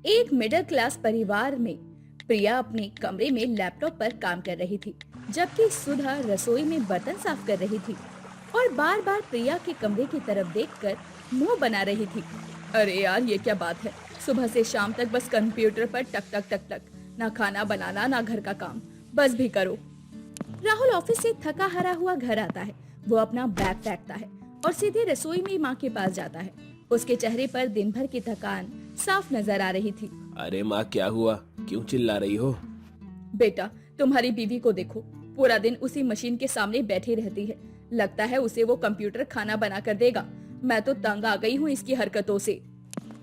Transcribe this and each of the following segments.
एक middle class परिवार में प्रिया अपने कमरे में लैपटॉप पर काम कर रही थी, जबकि सुधा रसोई में बर्तन साफ कर रही थी और बार बार प्रिया के कमरे की तरफ देखकर मुंह बना रही थी। अरे यार, ये क्या बात है, सुबह से शाम तक बस कंप्यूटर पर टक टक टक टक, ना खाना बनाना ना घर का काम, बस भी करो। राहुल ऑफिस से थका हारा हुआ घर आता है। वो अपना बैग फेंकता है और सीधे रसोई में माँ के पास जाता है। उसके चेहरे पर दिन भर की थकान साफ नजर आ रही थी। अरे माँ, क्या हुआ? क्यों चिल्ला रही हो? बेटा, तुम्हारी बीवी को देखो, पूरा दिन उसी मशीन के सामने बैठी रहती है। लगता है उसे वो कंप्यूटर खाना बना कर देगा। मैं तो तंग आ गई हूँ इसकी हरकतों से।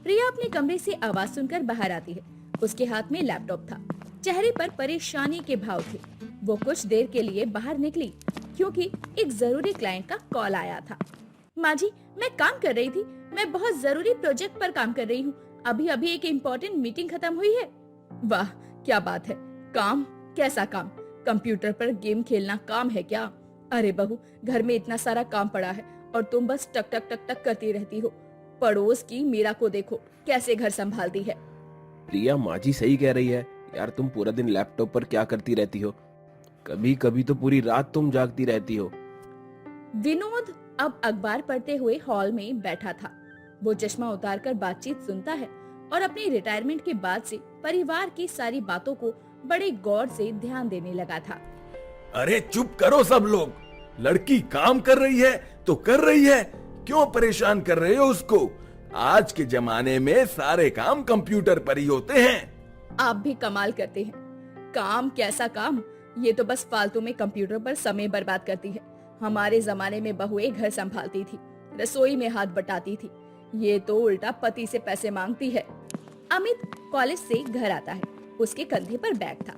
प्रिया अपने कमरे से आवाज सुनकर बाहर आती है। उसके हाथ में लैपटॉप था, चेहरे पर परेशानी के भाव थे। वो कुछ देर के लिए बाहर निकली क्योंकि एक जरूरी क्लाइंट का कॉल आया था। माँ जी, मैं काम कर रही थी, मैं बहुत जरूरी प्रोजेक्ट पर काम कर रही हूँ। अभी अभी एक इम्पोर्टेंट मीटिंग खत्म हुई है। वाह, क्या बात है। काम? कैसा काम? कंप्यूटर पर गेम खेलना काम है क्या? अरे बहू, घर में इतना सारा काम पड़ा है और तुम बस टक टक टक टक करती रहती हो। पड़ोस की मीरा को देखो कैसे घर संभालती है। प्रिया, माँ जी सही कह रही है यार, तुम पूरा दिन लैपटॉप पर क्या करती रहती हो? कभी कभी तो पूरी रात तुम जागती रहती हो। विनोद अब अखबार पढ़ते हुए हॉल में बैठा था। वो चश्मा उतारकर बातचीत सुनता है और अपनी रिटायरमेंट के बाद से परिवार की सारी बातों को बड़े गौर से ध्यान देने लगा था। अरे चुप करो सब लोग, लड़की काम कर रही है तो कर रही है, क्यों परेशान कर रहे हो उसको? आज के जमाने में सारे काम कंप्यूटर पर ही होते हैं। आप भी कमाल करते हैं। काम? कैसा काम? ये तो बस फालतू में कंप्यूटर पर समय बर्बाद करती है। हमारे जमाने में बहुएं घर संभालती थी, रसोई में हाथ बटाती थी। ये तो उल्टा पति से पैसे मांगती है। अमित कॉलेज से घर आता है। उसके कंधे पर बैग था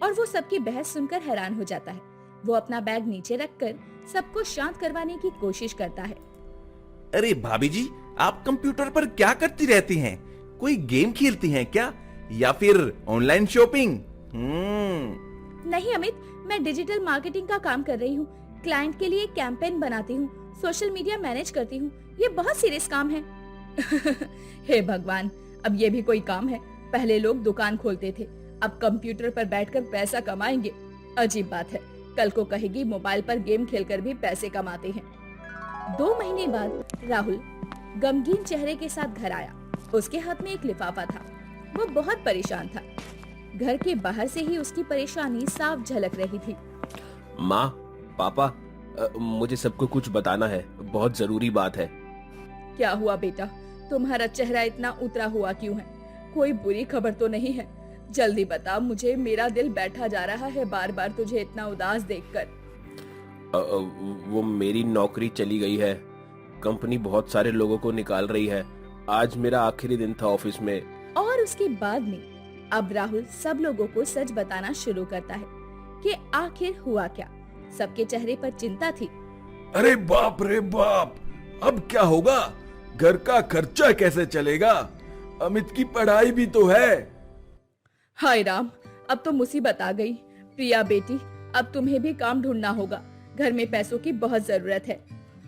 और वो सबकी बहस सुनकर हैरान हो जाता है। वो अपना बैग नीचे रखकर सबको शांत करवाने की कोशिश करता है। अरे भाभी जी, आप कंप्यूटर पर क्या करती रहती हैं? कोई गेम खेलती हैं क्या, या फिर ऑनलाइन शॉपिंग? नहीं अमित, मैं डिजिटल मार्केटिंग का काम कर रही हूँ। क्लाइंट के लिए कैंपेन बनाती हूँ, सोशल मीडिया मैनेज करती हूँ। ये बहुत सीरियस काम है। हे भगवान, अब ये भी कोई काम है? पहले लोग दुकान खोलते थे, अब कंप्यूटर पर बैठकर पैसा कमाएंगे। अजीब बात है। कल को कहेगी मोबाइल पर गेम खेलकर भी पैसे कमाते हैं। 2 महीने बाद राहुल गमगीन चेहरे के साथ घर आया। उसके हाथ में एक लिफाफा था। वो बहुत परेशान था। घर के बाहर से ही उसकी परेशानी साफ झलक रही थी। माँ, पापा, मुझे सबको कुछ बताना है, बहुत जरूरी बात है। क्या हुआ बेटा? तुम्हारा चेहरा इतना उतरा हुआ क्यों है? कोई बुरी खबर तो नहीं है? जल्दी बता मुझे, मेरा दिल बैठा जा रहा है बार बार तुझे इतना उदास देखकर। वो मेरी नौकरी चली गई है। कंपनी बहुत सारे लोगों को निकाल रही है। आज मेरा आखिरी दिन था ऑफिस में। और उसके बाद में अब राहुल सब लोगों को सच बताना शुरू करता है कि आखिर हुआ क्या। सबके चेहरे पर चिंता थी। अरे बाप रे बाप, अब क्या होगा? घर का खर्चा कैसे चलेगा? अमित की पढ़ाई भी तो है। हाय राम, अब तो मुसीबत आ गई। प्रिया बेटी, अब तुम्हें भी काम ढूंढना होगा। घर में पैसों की बहुत जरूरत है।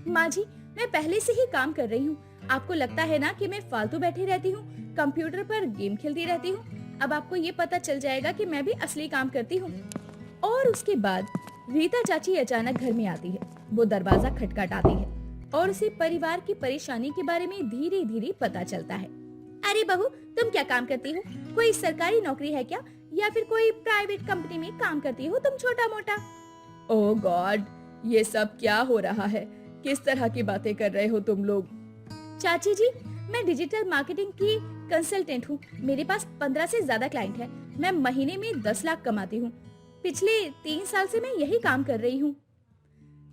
माँ जी, मैं पहले से ही काम कर रही हूँ। आपको लगता है ना कि मैं फालतू बैठी रहती हूँ, कंप्यूटर पर गेम खेलती रहती हूँ। अब आपको ये पता चल जाएगा कि मैं भी असली काम करती हूँ। और उसके बाद रीता चाची अचानक घर में आती है। वो दरवाजा खटखटाती है और उसे परिवार की परेशानी के बारे में धीरे धीरे पता चलता है। अरे बहू, तुम क्या काम करती हो? कोई सरकारी नौकरी है क्या, या फिर कोई प्राइवेट कंपनी में काम करती हो तुम छोटा मोटा? ओह गॉड, ये सब क्या हो रहा है? किस तरह की बातें कर रहे हो तुम लोग? चाची जी, मैं डिजिटल मार्केटिंग की कंसल्टेंट हूँ। मेरे पास 15 से ज्यादा क्लाइंट है। मैं महीने में 10 लाख कमाती हूँ। पिछले 3 साल से मैं यही काम कर रही हूँ।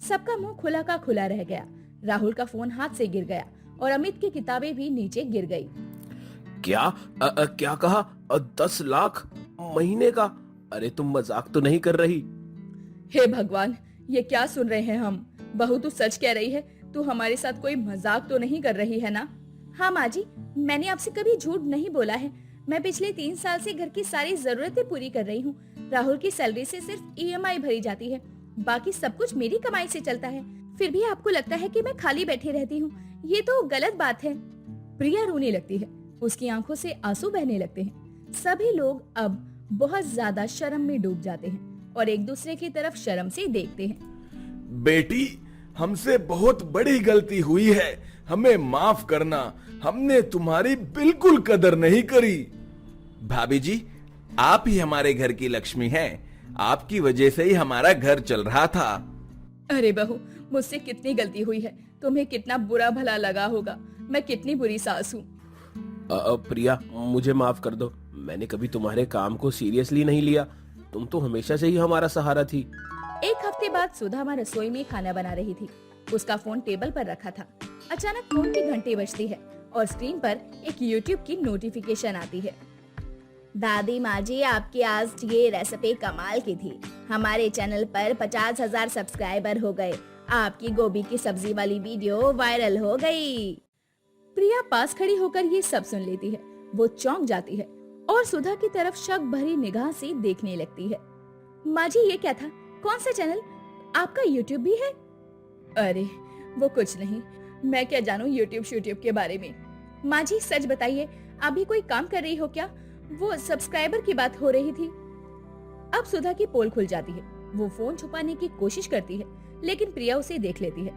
सबका मुंह खुला का खुला रह गया। राहुल का फोन हाथ से गिर गया और अमित की किताबें भी नीचे गिर गई। क्या कहा? 10 लाख महीने का? अरे तुम मजाक तो नहीं कर रही? हे भगवान, ये क्या सुन रहे हैं हम? बहू, तू सच कह रही है? तू हमारे साथ कोई मजाक तो नहीं कर रही है ना? हाँ माँ जी, मैंने आपसे कभी झूठ नहीं बोला है। मैं पिछले 3 साल से घर की सारी जरूरतें पूरी कर रही हूँ। राहुल की सैलरी से सिर्फ EMI भरी जाती है, बाकी सब कुछ मेरी कमाई से चलता है। फिर भी आपको लगता है कि मैं खाली बैठी रहती हूँ। ये तो गलत बात है। प्रिया रोने लगती है। उसकी आंखों से आंसू बहने लगते हैं। सभी लोग अब बहुत ज्यादा शर्म में डूब जाते हैं और एक दूसरे की तरफ शर्म से देखते हैं। बेटी, हमसे बहुत बड़ी गलती हुई है, हमें माफ करना। हमने तुम्हारी बिल्कुल कदर नहीं करी। भाभी जी, आप ही हमारे घर की लक्ष्मी हैं। आपकी वजह से ही हमारा घर चल रहा था। अरे बहू, मुझसे कितनी गलती हुई है, तुम्हें कितना बुरा भला लगा होगा। मैं कितनी बुरी सास हूँ। प्रिया, मुझे माफ कर दो। मैंने कभी तुम्हारे काम को सीरियसली नहीं लिया। तुम तो हमेशा से ही हमारा सहारा थी। एक हफ्ते बाद सुधा माँ रसोई में खाना बना रही थी। उसका फोन टेबल पर रखा था। अचानक फोन की घंटी बजती है और स्क्रीन पर एक YouTube की नोटिफिकेशन आती है। दादी माँ जी, आपकी आज ये रेसिपी कमाल की थी। हमारे चैनल पर 50,000 सब्सक्राइबर हो गए। आपकी गोभी की सब्जी वाली वीडियो वायरल हो गई। प्रिया पास खड़ी होकर ये सब सुन लेती है। वो चौंक जाती है और सुधा की तरफ शक भरी निगाह से देखने लगती है। माँ जी, ये क्या था? कौन सा चैनल? आपका YouTube भी है? अरे वो कुछ नहीं, मैं क्या जानूं YouTube के बारे में। माँ जी सच बताइए, अभी कोई काम कर रही हो क्या? वो सब्सक्राइबर की बात हो रही थी। अब सुधा की पोल खुल जाती है। वो फोन छुपाने की कोशिश करती है, लेकिन प्रिया उसे देख लेती है।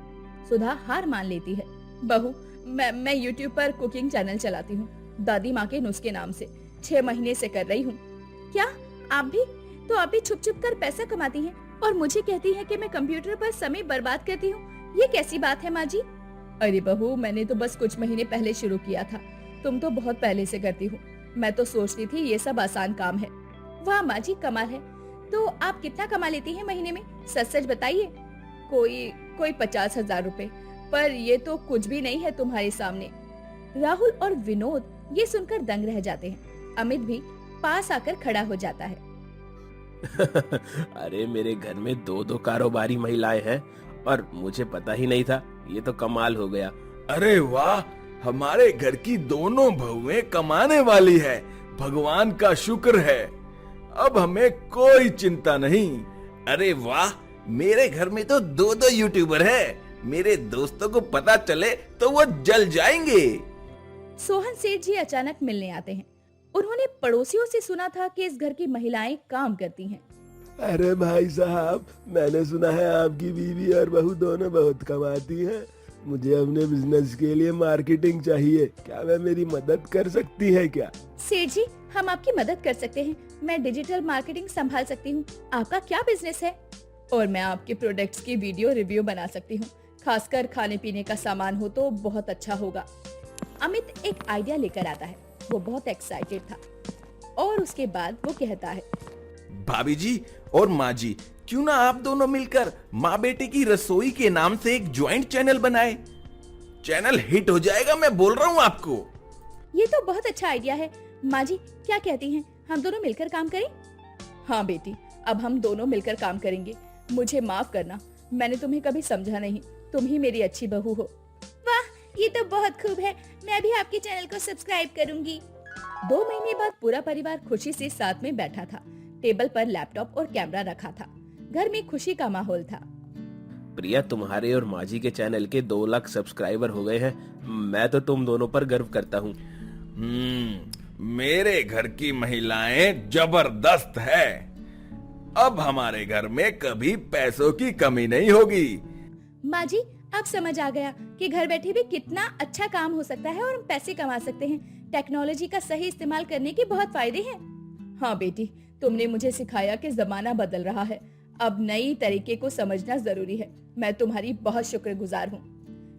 सुधा हार मान लेती है। बहू, मैं YouTube पर कुकिंग चैनल चलाती हूँ, दादी माँ के नुस्खे नाम से। 6 महीने से कर रही हूँ। क्या आप भी? तो आप भी छुप छुप कर पैसा कमाती हैं और मुझे कहती हैं कि मैं कंप्यूटर पर समय बर्बाद करती हूँ। ये कैसी बात है माँ जी? अरे बहू, मैंने तो बस कुछ महीने पहले शुरू किया था। तुम तो बहुत पहले से करती हो। मैं तो सोचती थी ये सब आसान काम है। वाह माँ जी, कमाल है। तो आप कितना कमा लेती हैं महीने में? सच सच बताइए। कोई 50,000 रुपए। पर ये तो कुछ भी नहीं है तुम्हारे सामने। राहुल और विनोद ये सुनकर दंग रह जाते हैं। अमित भी पास आकर खड़ा हो जाता है। अरे मेरे घर में 2 कारोबारी महिलाएं हैं और मुझे पता ही नहीं था। ये तो कमाल हो गया। अरे वाह, हमारे घर की दोनों बहुएं कमाने वाली है। भगवान का शुक्र है, अब हमें कोई चिंता नहीं। अरे वाह, मेरे घर में तो 2 यूट्यूबर है। मेरे दोस्तों को पता चले तो वो जल जाएंगे। सोहन सेठ जी अचानक मिलने आते हैं। उन्होंने पड़ोसियों से सुना था कि इस घर की महिलाएं काम करती हैं। अरे भाई साहब, मैंने सुना है आपकी बीवी और बहू दोनों बहुत कमाती हैं। मुझे अपने बिजनेस के लिए मार्केटिंग चाहिए। क्या मैं मेरी मदद कर सकती है क्या? सेठ जी, हम आपकी मदद कर सकते हैं। मैं डिजिटल मार्केटिंग संभाल सकती हूँ। आपका क्या बिजनेस है? और मैं आपके प्रोडक्ट्स की वीडियो रिव्यू बना सकती हूँ। खासकर खाने पीने का सामान हो तो बहुत अच्छा होगा। अमित एक आइडिया लेकर आता है। वो बहुत एक्साइटेड था और उसके बाद वो कहता है, भाभी जी और माँ जी, क्यों ना आप दोनों मिलकर माँ बेटे की रसोई के नाम से एक ज्वाइंट चैनल बनाए। चैनल हिट हो जाएगा, मैं बोल रहा हूँ आपको। ये तो बहुत अच्छा आइडिया है। माँ जी क्या कहती हैं, हम दोनों मिलकर काम करें? हाँ बेटी, अब हम दोनों मिलकर काम करेंगे। मुझे माफ करना, मैंने तुम्हें कभी समझा नहीं। तुम ही मेरी अच्छी बहू हो। वाह, ये तो बहुत खूब है। मैं भी आपके चैनल को सब्सक्राइब करूंगी। 2 महीने बाद पूरा परिवार खुशी से साथ में बैठा था। टेबल पर लैपटॉप और कैमरा रखा था। घर में खुशी का माहौल था। प्रिया, तुम्हारे और माजी के चैनल के 2 लाख सब्सक्राइबर हो गए हैं। मैं तो तुम दोनों पर गर्व करता हूँ। मेरे घर की महिलाएं जबरदस्त है। अब हमारे घर में कभी पैसों की कमी नहीं होगी। माँ जी, अब समझ आ गया कि घर बैठे भी कितना अच्छा काम हो सकता है और हम पैसे कमा सकते हैं। टेक्नोलॉजी का सही इस्तेमाल करने के बहुत फायदे हैं। हाँ बेटी, तुमने मुझे सिखाया कि जमाना बदल रहा है। अब नई तरीके को समझना जरूरी है। मैं तुम्हारी बहुत शुक्रगुजार हूँ।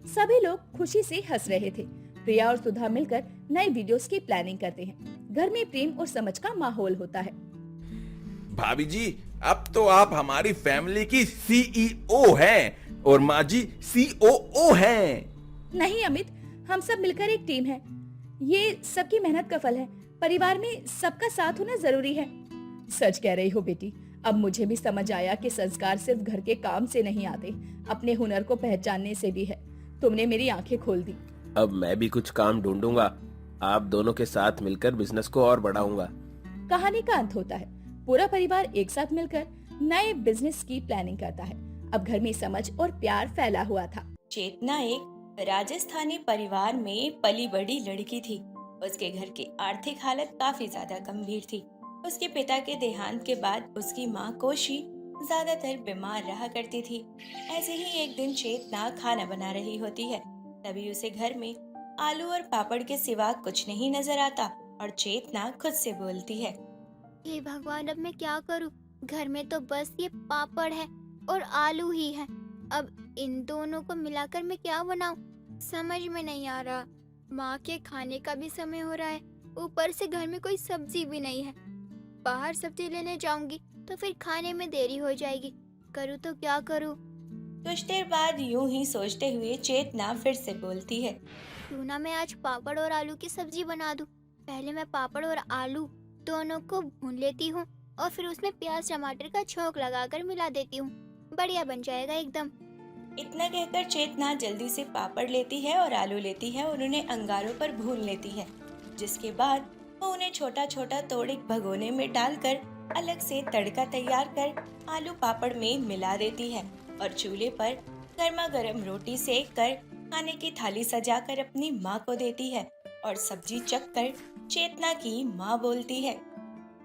सभी लोग खुशी से हंस रहे थे। प्रिया और सुधा मिलकर नए वीडियोस की प्लानिंग करते हैं। घर में प्रेम और समझ का माहौल होता है। भाभी जी, अब तो आप हमारी फैमिली की CEO हैं और माँ जी COO हैं। नहीं अमित, हम सब मिलकर एक टीम है। ये सबकी मेहनत का फल है। परिवार में सबका साथ होना जरूरी है। सच कह रही हो बेटी, अब मुझे भी समझ आया कि संस्कार सिर्फ घर के काम से नहीं आते, अपने हुनर को पहचानने से भी है। तुमने मेरी आंखें खोल दी। अब मैं भी कुछ काम ढूंढूंगा। आप दोनों के साथ मिलकर बिजनेस को और बढ़ाऊंगा। कहानी का अंत होता है। पूरा परिवार एक साथ मिलकर नए बिजनेस की प्लानिंग करता है। अब घर में समझ और प्यार फैला हुआ था। चेतना एक राजस्थानी परिवार में पली बड़ी लड़की थी। उसके घर की आर्थिक हालत काफी ज्यादा गंभीर थी। उसके पिता के देहांत के बाद उसकी माँ कोशी ज्यादातर बीमार रहा करती थी। ऐसे ही एक दिन चेतना खाना बना रही होती है, तभी उसे घर में आलू और पापड़ के सिवा कुछ नहीं नजर आता और चेतना खुद से बोलती है। हे भगवान, अब मैं क्या करूं? घर में तो बस ये पापड़ है और आलू ही है। अब इन दोनों को मिलाकर मैं क्या बनाऊं? समझ में नहीं आ रहा। माँ के खाने का भी समय हो रहा है, ऊपर से घर में कोई सब्जी भी नहीं है। बाहर सब्जी लेने जाऊंगी तो फिर खाने में देरी हो जाएगी। करूँ तो क्या करूँ? कुछ देर बाद यूं ही सोचते हुए चेतना फिर से बोलती है। क्यों ना मैं आज पापड़ और आलू की सब्जी बना दूं। पहले मैं पापड़ और आलू दोनों को भून लेती हूँ और फिर उसमें प्याज टमाटर का छौंक लगाकर मिला देती हूँ। बढ़िया बन जाएगा एकदम। इतना कहकर चेतना जल्दी से पापड़ लेती है और आलू लेती है और उन्हें अंगारों पर भून लेती है, जिसके बाद वो उन्हें छोटा छोटा तोड़ एक भगोने में डालकर अलग से तड़का तैयार कर आलू पापड़ में मिला देती है और चूल्हे पर गर्मा गर्म रोटी सेक कर खाने की थाली सजाकर अपनी माँ को देती है और सब्जी चख कर चेतना की माँ बोलती है।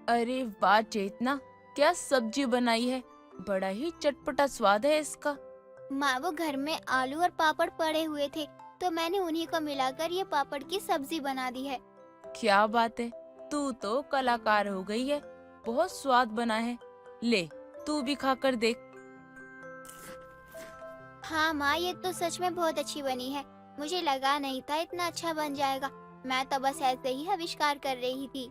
अरे वाह चेतना, क्या सब्जी बनाई है, बड़ा ही चटपटा स्वाद है इसका। माँ, वो घर में आलू और पापड़ पड़े हुए थे तो मैंने उन्हीं को मिलाकर ये पापड़ की सब्जी बना दी है। क्या बात है, तू तो कलाकार हो गई है, बहुत स्वाद बना है। ले तू भी खाकर देख। हाँ माँ, ये तो सच में बहुत अच्छी बनी है। मुझे लगा नहीं था इतना अच्छा बन जाएगा। मैं तो बस ऐसे ही आविष्कार कर रही थी।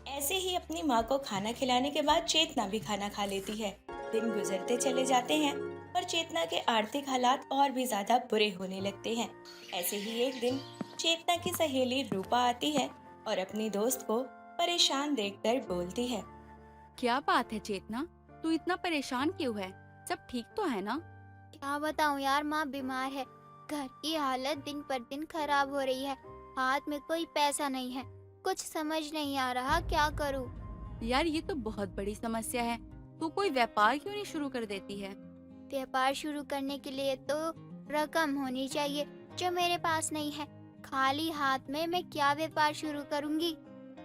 ऐसे ही अपनी माँ को खाना खिलाने के बाद चेतना भी खाना खा लेती है। दिन गुजरते चले जाते हैं और चेतना के आर्थिक हालात और भी ज्यादा बुरे होने लगते हैं। ऐसे ही एक दिन चेतना की सहेली रूपा आती है और अपनी दोस्त को परेशान देखकर बोलती है। क्या बात है चेतना, तू इतना परेशान क्यों है? सब ठीक तो है ना? क्या बताऊँ यार, माँ बीमार है। घर की हालत दिन पर दिन खराब हो रही है। हाथ में कोई पैसा नहीं है। कुछ समझ नहीं आ रहा क्या करूँ। यार ये तो बहुत बड़ी समस्या है। तू कोई व्यापार क्यों नहीं शुरू कर देती है? व्यापार शुरू करने के लिए तो रकम होनी चाहिए, जो मेरे पास नहीं है। खाली हाथ में मैं क्या व्यापार शुरू करूँगी?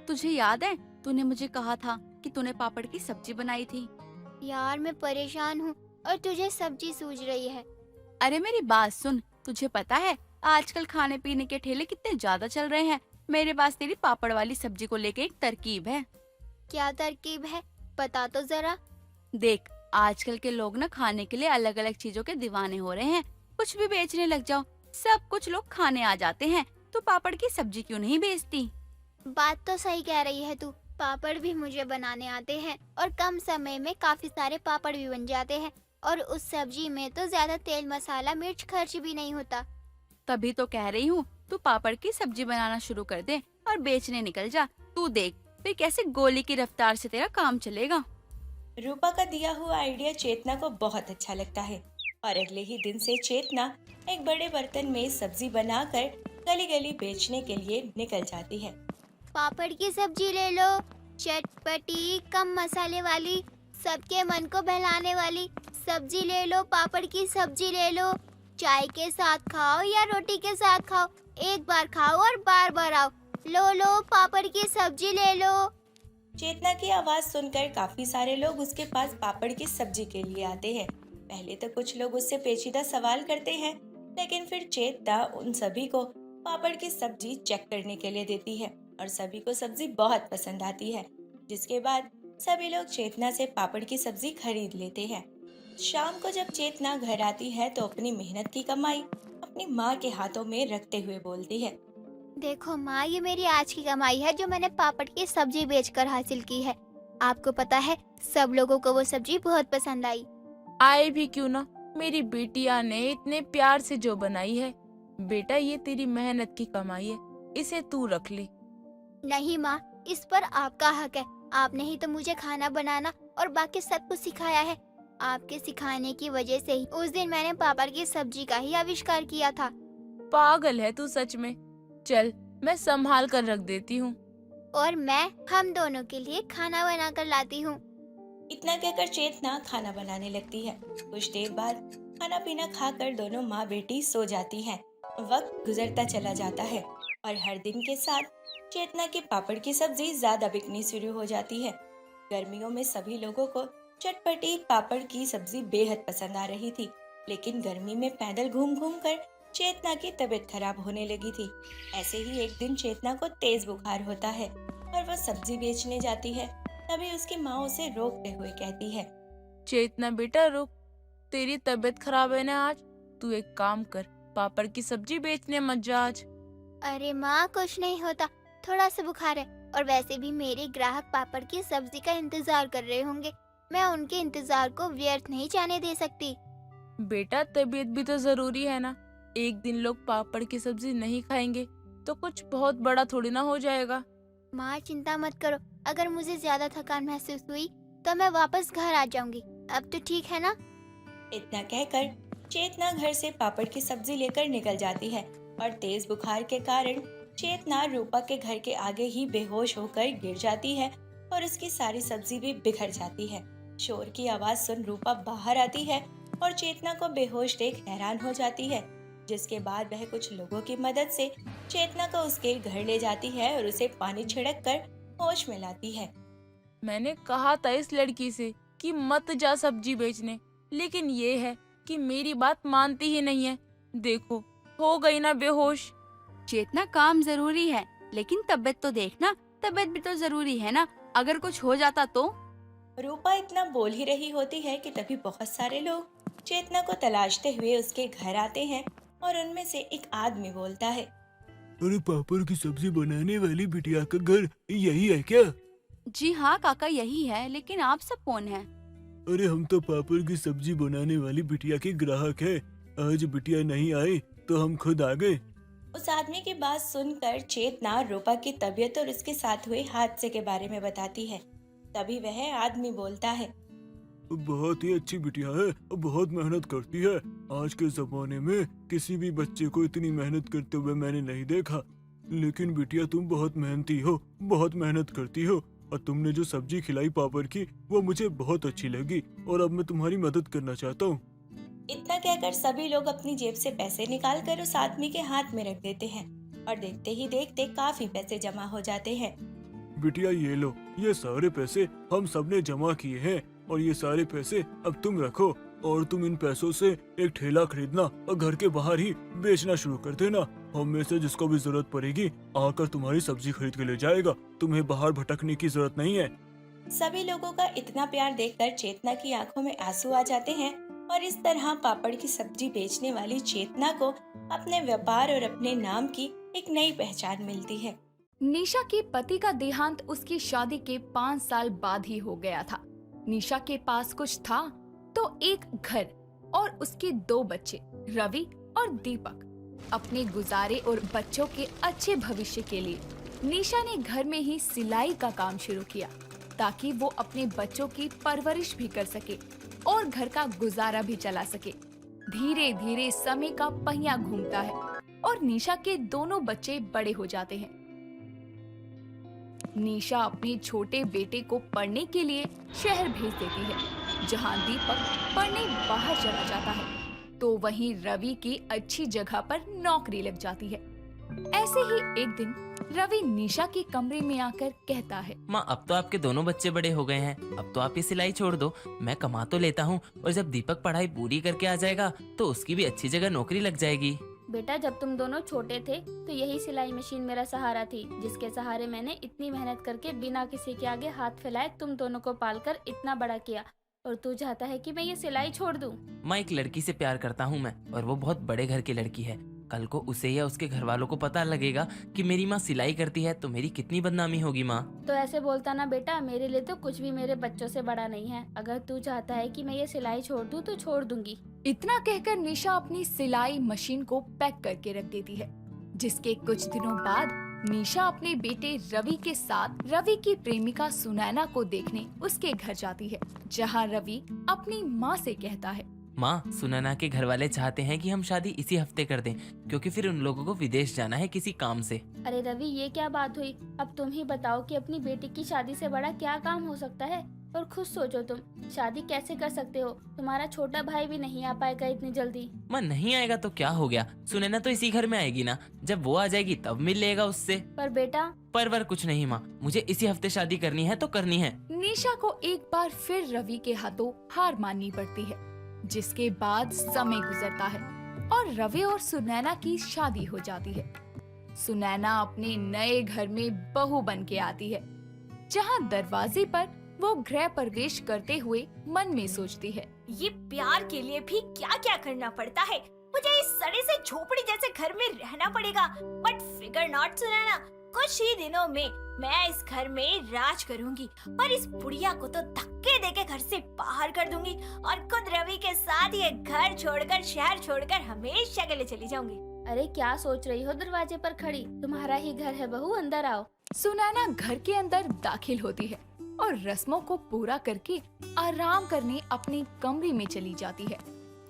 तुझे याद है तूने मुझे कहा था कि तूने पापड़ की सब्जी बनाई थी? यार मैं परेशान हूँ और तुझे सब्जी सूझ रही है। अरे मेरी बात सुन, तुझे पता है आजकल खाने पीने के ठेले कितने ज्यादा चल रहे हैं। मेरे पास तेरी पापड़ वाली सब्जी को लेके एक तरकीब है। क्या तरकीब है, बता तो जरा। देख, आजकल के लोग ना खाने के लिए अलग अलग चीजों के दीवाने हो रहे हैं। कुछ भी बेचने लग जाओ, सब कुछ लोग खाने आ जाते हैं। तो पापड़ की सब्जी क्यों नहीं बेचती? बात तो सही कह रही है तू। पापड़ भी मुझे बनाने आते हैं और कम समय में काफी सारे पापड़ भी बन जाते हैं और उस सब्जी में तो ज्यादा तेल मसाला मिर्च खर्च भी नहीं होता। तभी तो कह रही हूँ तू पापड़ की सब्जी बनाना शुरू कर दे और बेचने निकल जा। तू देख फिर कैसे गोली की रफ्तार से तेरा काम चलेगा। रूपा का दिया हुआ आइडिया चेतना को बहुत अच्छा लगता है और अगले ही दिन से चेतना एक बड़े बर्तन में सब्जी बनाकर गली गली बेचने के लिए निकल जाती है। पापड़ की सब्जी ले लो, चटपटी कम मसाले वाली, सबके मन को बहलाने वाली सब्जी ले लो। पापड़ की सब्जी ले लो, चाय के साथ खाओ या रोटी के साथ खाओ, एक बार खाओ और बार बार आओ। लो लो पापड़ की सब्जी ले लो। चेतना की आवाज सुनकर काफी सारे लोग उसके पास पापड़ की सब्जी के लिए आते हैं। पहले तो कुछ लोग उससे पेचीदा सवाल करते हैं, लेकिन फिर चेतना उन सभी को पापड़ की सब्जी चेक करने के लिए देती है और सभी को सब्जी बहुत पसंद आती है, जिसके बाद सभी लोग चेतना से पापड़ की सब्जी खरीद लेते हैं। शाम को जब चेतना घर आती है तो अपनी मेहनत की कमाई अपनी माँ के हाथों में रखते हुए बोलती है। देखो माँ, ये मेरी आज की कमाई है जो मैंने पापड़ की सब्जी बेचकर हासिल की है। आपको पता है सब लोगों को वो सब्जी बहुत पसंद आई। आए भी क्यों ना, मेरी बिटिया ने इतने प्यार से जो बनाई है। बेटा ये तेरी मेहनत की कमाई है, इसे तू रख ले। नहीं माँ, इस पर आपका हक है। आपने ही तो मुझे खाना बनाना और बाकी सब कुछ सिखाया है। आपके सिखाने की वजह से ही उस दिन मैंने पापड़ की सब्जी का ही आविष्कार किया था। पागल है तू सच में। चल मैं संभाल कर रख देती हूँ। और मैं हम दोनों के लिए खाना बना कर लाती हूँ। इतना कहकर चेतना खाना बनाने लगती है। कुछ देर बाद खाना पीना खाकर दोनों माँ बेटी सो जाती हैं। वक्त गुजरता चला जाता है और हर दिन के साथ चेतना की पापड़ की सब्जी ज्यादा बिकनी शुरू हो जाती है। गर्मियों में सभी लोगों को चटपटी पापड़ की सब्जी बेहद पसंद आ रही थी, लेकिन गर्मी में पैदल घूम घूम कर चेतना की तबीयत खराब होने लगी थी। ऐसे ही एक दिन चेतना को तेज बुखार होता है और वह सब्जी बेचने जाती है। तभी उसकी माँ उसे रोकते हुए कहती है, चेतना बेटा रुक, तेरी तबीयत खराब है ना आज, तू एक काम कर, पापड़ की सब्जी बेचने मत जा आज। अरे माँ कुछ नहीं होता, थोड़ा सा बुखार है, और वैसे भी मेरे ग्राहक पापड़ की सब्जी का इंतजार कर रहे होंगे, मैं उनके इंतजार को व्यर्थ नहीं जाने दे सकती। बेटा तबीयत भी तो जरूरी है ना, एक दिन लोग पापड़ की सब्जी नहीं खाएंगे तो कुछ बहुत बड़ा थोड़ी ना हो जाएगा। माँ चिंता मत करो, अगर मुझे ज्यादा थकान महसूस हुई तो मैं वापस घर आ जाऊंगी, अब तो ठीक है ना। इतना कहकर चेतना घर से पापड़ की सब्जी लेकर निकल जाती है और तेज बुखार के कारण चेतना रूपा के घर के आगे ही बेहोश होकर गिर जाती है और उसकी सारी सब्जी भी बिखर जाती है। शोर की आवाज सुन रूपा बाहर आती है और चेतना को बेहोश देख हैरान हो जाती है, जिसके बाद वह कुछ लोगों की मदद से चेतना को उसके घर ले जाती है और उसे पानी छिड़क कर होश में लाती है। मैंने कहा था इस लड़की से कि मत जा सब्जी बेचने, लेकिन ये है कि मेरी बात मानती ही नहीं है। देखो हो गई ना बेहोश। चेतना काम जरूरी है, लेकिन तबीयत तो देखना, तबीयत भी तो जरूरी है ना, अगर कुछ हो जाता तो। रूपा इतना बोल ही रही होती है कि तभी बहुत सारे लोग चेतना को तलाशते हुए उसके घर आते हैं और उनमें से एक आदमी बोलता है, अरे पापड़ की सब्जी बनाने वाली बिटिया का घर यही है क्या? जी हाँ काका यही है, लेकिन आप सब कौन हैं? अरे हम तो पापड़ की सब्जी बनाने वाली बिटिया के ग्राहक है। आज बिटिया नहीं आई तो हम खुद आ गए। उस आदमी की बात सुनकर चेतना रूपा की तबीयत और उसके साथ हुए हादसे के बारे में बताती है। तभी वह आदमी बोलता है, बहुत ही अच्छी बिटिया है, बहुत मेहनत करती है। आज के जमाने में किसी भी बच्चे को इतनी मेहनत करते हुए मैंने नहीं देखा। लेकिन बिटिया तुम बहुत मेहनती हो, बहुत मेहनत करती हो, और तुमने जो सब्जी खिलाई पापड़ की वो मुझे बहुत अच्छी लगी और अब मैं तुम्हारी मदद करना चाहता हूँ। इतना कहकर सभी लोग अपनी जेब से पैसे निकाल कर उस आदमी के हाथ में रख देते हैं और देखते ही देखते काफी पैसे जमा हो जाते हैं। बिटिया ये लो, ये सारे पैसे हम सबने जमा किए हैं और ये सारे पैसे अब तुम रखो और तुम इन पैसों से एक ठेला खरीदना और घर के बाहर ही बेचना शुरू कर देना। हम में से जिसको भी जरूरत पड़ेगी आकर तुम्हारी सब्जी खरीद के ले जाएगा। तुम्हें बाहर भटकने की जरूरत नहीं है। सभी लोगों का इतना प्यार देखकर चेतना की आंखों में आंसू आ जाते हैं और इस तरह पापड़ की सब्जी बेचने वाली चेतना को अपने व्यापार और अपने नाम की एक नई पहचान मिलती है। निशा के पति का देहांत उसकी शादी के 5 साल बाद ही हो गया था। निशा के पास कुछ था तो एक घर और उसके 2 बच्चे रवि और दीपक। अपने गुजारे और बच्चों के अच्छे भविष्य के लिए निशा ने घर में ही सिलाई का काम शुरू किया ताकि वो अपने बच्चों की परवरिश भी कर सके और घर का गुजारा भी चला सके। धीरे धीरे समय का पहिया घूमता है और निशा के दोनों बच्चे बड़े हो जाते हैं। निशा अपने छोटे बेटे को पढ़ने के लिए शहर भेज देती है, जहां दीपक पढ़ने बाहर चला जाता है तो वहीं रवि की अच्छी जगह पर नौकरी लग जाती है। ऐसे ही एक दिन रवि निशा के कमरे में आकर कहता है, माँ अब तो आपके दोनों बच्चे बड़े हो गए हैं, अब तो आप ये सिलाई छोड़ दो, मैं कमा तो लेता हूँ और जब दीपक पढ़ाई पूरी करके आ जाएगा तो उसकी भी अच्छी जगह नौकरी लग जाएगी। बेटा जब तुम दोनों छोटे थे तो यही सिलाई मशीन मेरा सहारा थी, जिसके सहारे मैंने इतनी मेहनत करके बिना किसी के आगे हाथ फैलाए तुम दोनों को पालकर इतना बड़ा किया, और तू चाहता है कि मैं ये सिलाई छोड़ दूं? माँ एक लड़की से प्यार करता हूँ मैं, और वो बहुत बड़े घर की लड़की है। कल को उसे या उसके घर वालों को पता लगेगा कि मेरी माँ सिलाई करती है तो मेरी कितनी बदनामी होगी। माँ तो ऐसे बोलता ना बेटा, मेरे लिए तो कुछ भी मेरे बच्चों से बड़ा नहीं है। अगर तू चाहता है कि मैं ये सिलाई छोड़ दूं तो छोड़ दूंगी। इतना कहकर निशा अपनी सिलाई मशीन को पैक करके रख देती है। जिसके कुछ दिनों बाद निशा अपने बेटे रवि के साथ रवि की प्रेमिका सुनैना को देखने उसके घर जाती है, जहां रवि अपनी माँ से कहता है, माँ सुनैना के घर वाले चाहते हैं कि हम शादी इसी हफ्ते कर दें, क्योंकि फिर उन लोगों को विदेश जाना है किसी काम से। अरे रवि ये क्या बात हुई? अब तुम ही बताओ कि अपनी बेटी की शादी से बड़ा क्या काम हो सकता है। और खुद सोचो तुम शादी कैसे कर सकते हो? तुम्हारा छोटा भाई भी नहीं आ पाएगा इतनी जल्दी। माँ नहीं आएगा तो क्या हो गया, सुनैना तो इसी घर में आएगी ना, जब वो आ जाएगी तब मिल लेगा उससे। पर बेटा परवर कुछ नहीं माँ, मुझे इसी हफ्ते शादी करनी है तो करनी है। निशा को एक बार फिर रवि के हाथों हार माननी पड़ती है, जिसके बाद समय गुजरता है और रवि और सुनैना की शादी हो जाती है। सुनैना अपने नए घर में बहू बन के आती है, जहाँ दरवाजे पर वो गृह प्रवेश करते हुए मन में सोचती है, ये प्यार के लिए भी क्या क्या करना पड़ता है। मुझे इस सड़े से झोपड़ी जैसे घर में रहना पड़ेगा। बट फिगर नॉट सुनैना, कुछ ही दिनों में मैं इस घर में राज करूंगी, पर इस बुढ़िया को तो धक्के देके घर से बाहर कर दूंगी और खुद रवि के साथ ये घर छोड़कर, शहर छोड़कर हमेशा के लिए चली जाऊंगी। अरे क्या सोच रही हो दरवाजे पर खड़ी? तुम्हारा ही घर है बहू, अंदर आओ। सुनैना घर के अंदर दाखिल होती है और रस्मों को पूरा करके आराम करने अपने कमरे में चली जाती है,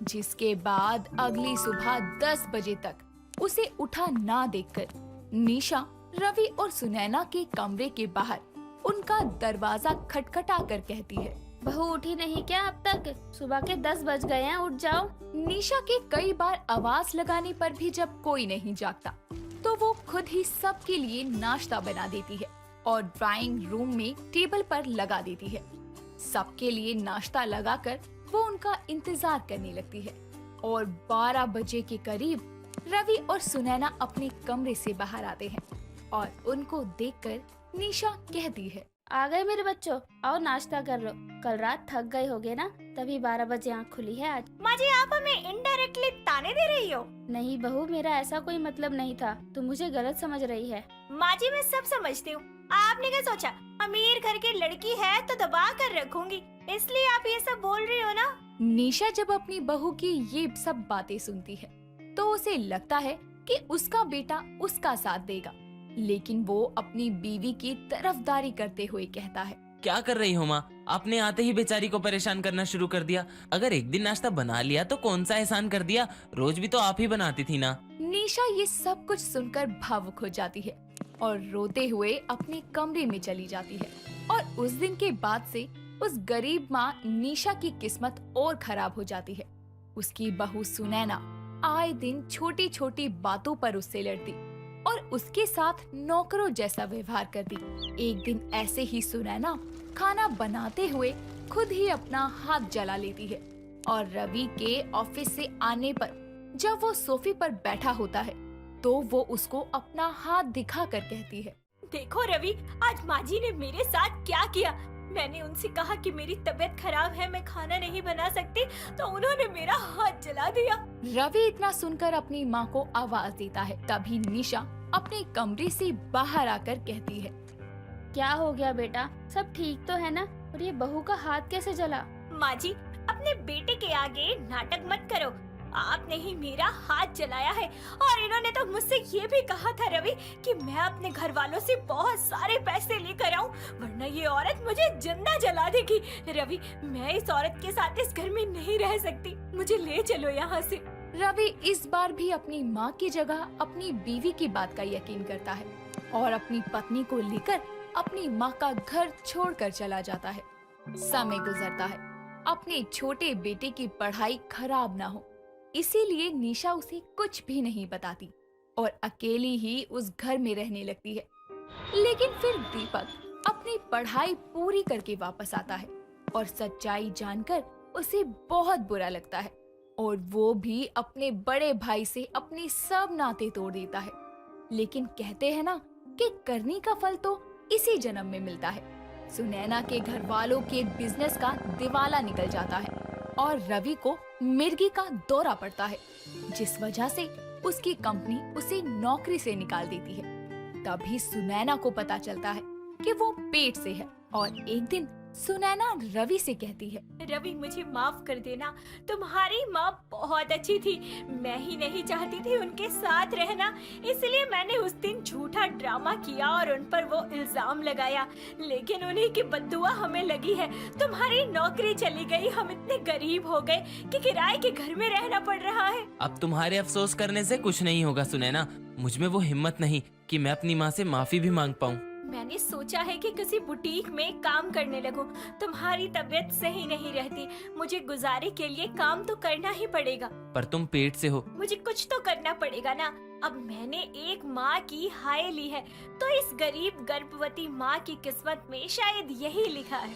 जिसके बाद अगली सुबह 10 बजे तक उसे उठा ना देखकर निशा रवि और सुनैना के कमरे के बाहर उनका दरवाजा खटखटा कर कहती है, बहू उठी नहीं क्या अब तक? सुबह के 10 बज गए हैं, उठ जाओ। निशा के कई बार आवाज लगाने पर भी जब कोई नहीं जागता तो वो खुद ही सबके लिए नाश्ता बना देती है और ड्राइंग रूम में टेबल पर लगा देती है। सबके लिए नाश्ता लगाकर वो उनका इंतजार करने लगती है और 12 बजे के करीब रवि और सुनैना अपने कमरे से बाहर आते हैं और उनको देखकर निशा कहती है, आ गए मेरे बच्चों, आओ नाश्ता कर लो। कल रात थक गए होगे ना, तभी 12 बजे आँख खुली है आज। माँ जी, आप हमें इनडायरेक्टली ताने दे रही हो? नहीं बहू, मेरा ऐसा कोई मतलब नहीं था, तुम मुझे गलत समझ रही है। माँ जी, मैं सब समझती हूँ। आपने क्या सोचा, अमीर घर की लड़की है तो दबा कर रखूंगी, इसलिए आप ये सब बोल रही हो ना? निशा जब अपनी बहू की ये सब बातें सुनती है तो उसे लगता है कि उसका बेटा उसका साथ देगा, लेकिन वो अपनी बीवी की तरफदारी करते हुए कहता है, क्या कर रही हो माँ, आपने आते ही बेचारी को परेशान करना शुरू कर दिया। अगर एक दिन नाश्ता बना लिया तो कौन सा एहसान कर दिया, रोज भी तो आप ही बनाती थी ना। निशा ये सब कुछ सुनकर भावुक हो जाती है और रोते हुए अपने कमरे में चली जाती है। और उस दिन के बाद से उस गरीब माँ निशा की किस्मत और खराब हो जाती है। उसकी बहू सुनैना आए दिन छोटी छोटी बातों पर उससे लड़ती और उसके साथ नौकरों जैसा व्यवहार करती। एक दिन ऐसे ही सुनैना खाना बनाते हुए खुद ही अपना हाथ जला लेती है और रवि के ऑफिस से आने पर जब वो सोफे पर बैठा होता है तो वो उसको अपना हाथ दिखाकर कहती है, देखो रवि, आज माँ जी ने मेरे साथ क्या किया। मैंने उनसे कहा कि मेरी तबीयत खराब है, मैं खाना नहीं बना सकती, तो उन्होंने मेरा हाथ जला दिया। रवि इतना सुनकर अपनी माँ को आवाज देता है। तभी निशा अपने कमरे से बाहर आकर कहती है, क्या हो गया बेटा, सब ठीक तो है ना? और ये बहू का हाथ कैसे जला? माँ जी, अपने बेटे के आगे नाटक मत करो। आपने ही मेरा हाथ जलाया है और इन्होंने तो मुझसे ये भी कहा था रवि कि मैं अपने घर वालों से बहुत सारे पैसे लेकर आऊं, वरना ये औरत मुझे जिंदा जला देगी। रवि, मैं इस औरत के साथ इस घर में नहीं रह सकती, मुझे ले चलो यहाँ से। रवि इस बार भी अपनी माँ की जगह अपनी बीवी की बात का यकीन करता है और अपनी पत्नी को लेकर अपनी माँ का घर छोड़कर चला जाता है। समय गुजरता है, अपने छोटे बेटे की पढ़ाई खराब ना हो इसीलिए निशा उसे कुछ भी नहीं बताती और अकेली ही उस घर में रहने लगती है। लेकिन फिर दीपक अपनी पढ़ाई पूरी करके वापस आता है और सच्चाई जानकर उसे बहुत बुरा लगता है और वो भी अपने बड़े भाई से अपने सब नाते तोड़ देता है। लेकिन कहते हैं ना कि करने का फल तो इसी जन्म में मिलता है। सुनैना के घर वालों के बिजनेस का दिवाला निकल जाता है और रवि को मिर्गी का दौरा पड़ता है, जिस वजह से उसकी कंपनी उसे नौकरी से निकाल देती है। तभी सुनैना को पता चलता है कि वो पेट से है और एक दिन सुनैना रवि से कहती है, रवि, मुझे माफ कर देना, तुम्हारी माँ बहुत अच्छी थी, मैं ही नहीं चाहती थी उनके साथ रहना, इसलिए मैंने उस दिन झूठा ड्रामा किया और उन पर वो इल्जाम लगाया, लेकिन उन्हीं की बद्दुआ हमें लगी है। तुम्हारी नौकरी चली गई, हम इतने गरीब हो गए कि किराए के घर में रहना पड़ रहा है। अब तुम्हारे अफसोस करने से कुछ नहीं होगा सुनैना, मुझ में वो हिम्मत नहीं कि मैं अपनी माँ से माफी भी मांग पाऊँ। मैंने सोचा है कि किसी बुटीक में काम करने लगूं। तुम्हारी तबीयत सही नहीं रहती, मुझे गुजारे के लिए काम तो करना ही पड़ेगा। पर तुम पेट से हो। मुझे कुछ तो करना पड़ेगा ना। अब मैंने एक माँ की हाय ली है, तो इस गरीब गर्भवती माँ की किस्मत में शायद यही लिखा है।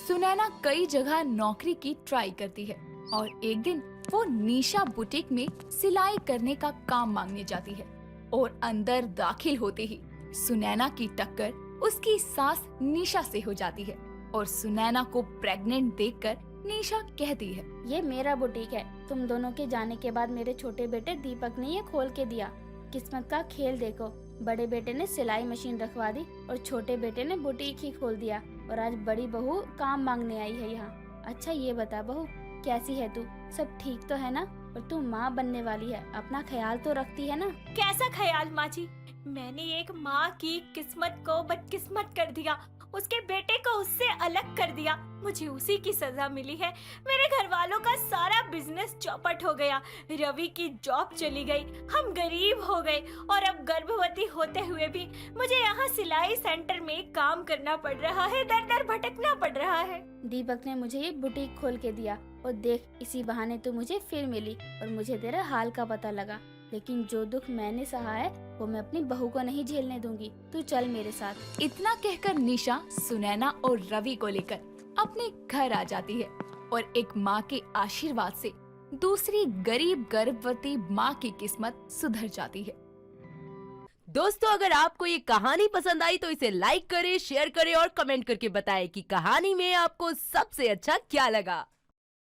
सुनैना कई जगह नौकरी की ट्राई करती है और एक दिन वो निशा बुटीक में सिलाई करने का काम मांगने जाती है और अंदर दाखिल होते ही सुनैना की टक्कर उसकी सास निशा से हो जाती है और सुनैना को प्रेग्नेंट देखकर निशा कहती है, ये मेरा बुटीक है। तुम दोनों के जाने के बाद मेरे छोटे बेटे दीपक ने ये खोल के दिया। किस्मत का खेल देखो, बड़े बेटे ने सिलाई मशीन रखवा दी और छोटे बेटे ने बुटीक ही खोल दिया और आज बड़ी बहू काम मांगने आई है यहाँ। अच्छा ये बता बहू, कैसी है तू? सब ठीक तो है ना? और तू माँ बनने वाली है, अपना ख्याल तो रखती है ना? कैसा ख्याल माँ जी? मैंने एक माँ की किस्मत को बदकिस्मत कर दिया, उसके बेटे को उससे अलग कर दिया। मुझे उसी की सजा मिली है। मेरे घर वालों का सारा बिजनेस चौपट हो गया, रवि की जॉब चली गई, हम गरीब हो गए और अब गर्भवती होते हुए भी मुझे यहाँ सिलाई सेंटर में काम करना पड़ रहा है, दर दर भटकना पड़ रहा है। दीपक ने मुझे ये बुटीक खोल के दिया और देख, इसी बहाने तू मुझे फिर मिली और मुझे तेरे हाल का पता लगा। लेकिन जो दुख मैंने सहा है वो मैं अपनी बहू को नहीं झेलने दूंगी। तू चल मेरे साथ। इतना कहकर निशा सुनैना और रवि को लेकर अपने घर आ जाती है और एक माँ के आशीर्वाद से दूसरी गरीब गर्भवती माँ की किस्मत सुधर जाती है। दोस्तों, अगर आपको ये कहानी पसंद आई तो इसे लाइक करें, शेयर करें और कमेंट करके बताएं कि कहानी में आपको सबसे अच्छा क्या लगा।